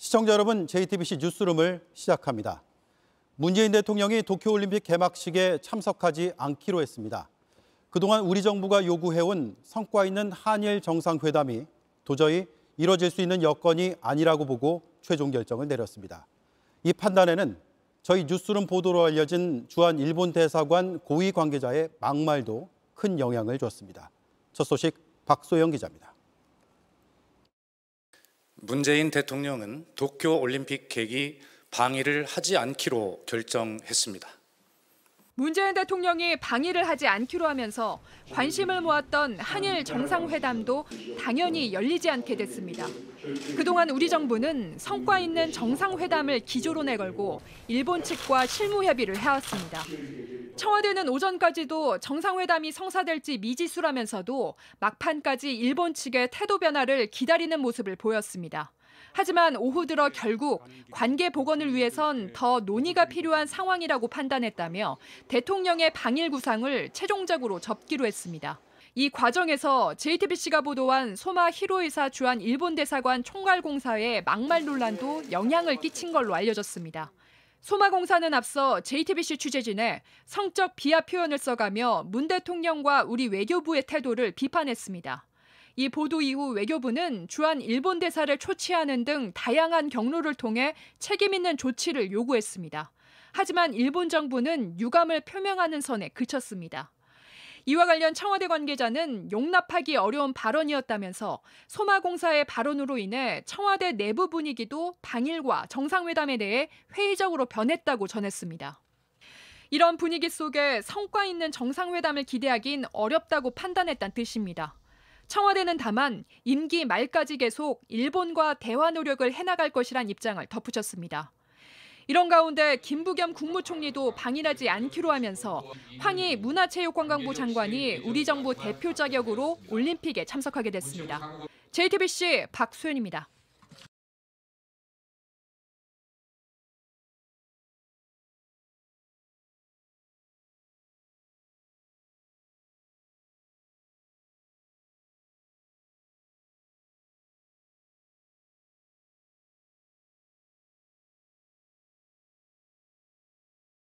시청자 여러분, JTBC 뉴스룸을 시작합니다. 문재인 대통령이 도쿄올림픽 개막식에 참석하지 않기로 했습니다. 그동안 우리 정부가 요구해온 성과 있는 한일 정상회담이 도저히 이뤄질 수 있는 여건이 아니라고 보고 최종 결정을 내렸습니다. 이 판단에는 저희 뉴스룸 보도로 알려진 주한 일본 대사관 고위 관계자의 막말도 큰 영향을 줬습니다. 첫 소식 박소영 기자입니다. 문재인 대통령은 도쿄올림픽 개기 방일을 하지 않기로 결정했습니다. 문재인 대통령이 방일을 하지 않기로 하면서 관심을 모았던 한일 정상회담도 당연히 열리지 않게 됐습니다. 그동안 우리 정부는 성과 있는 정상회담을 기조로 내걸고 일본 측과 실무 협의를 해왔습니다. 청와대는 오전까지도 정상회담이 성사될지 미지수라면서도 막판까지 일본 측의 태도 변화를 기다리는 모습을 보였습니다. 하지만 오후 들어 결국 관계 복원을 위해선 더 논의가 필요한 상황이라고 판단했다며 대통령의 방일 구상을 최종적으로 접기로 했습니다. 이 과정에서 JTBC가 보도한 소마 히로이사 주한 일본 대사관 총괄공사의 막말 논란도 영향을 끼친 걸로 알려졌습니다. 소마공사는 앞서 JTBC 취재진에 성적 비하 표현을 써가며 문 대통령과 우리 외교부의 태도를 비판했습니다. 이 보도 이후 외교부는 주한 일본 대사를 초치하는 등 다양한 경로를 통해 책임 있는 조치를 요구했습니다. 하지만 일본 정부는 유감을 표명하는 선에 그쳤습니다. 이와 관련 청와대 관계자는 용납하기 어려운 발언이었다면서 소마공사의 발언으로 인해 청와대 내부 분위기도 방일과 정상회담에 대해 회의적으로 변했다고 전했습니다. 이런 분위기 속에 성과 있는 정상회담을 기대하긴 어렵다고 판단했다는 뜻입니다. 청와대는 다만 임기 말까지 계속 일본과 대화 노력을 해나갈 것이란 입장을 덧붙였습니다. 이런 가운데 김부겸 국무총리도 방일하지 않기로 하면서 황희 문화체육관광부 장관이 우리 정부 대표 자격으로 올림픽에 참석하게 됐습니다. JTBC 박소연입니다.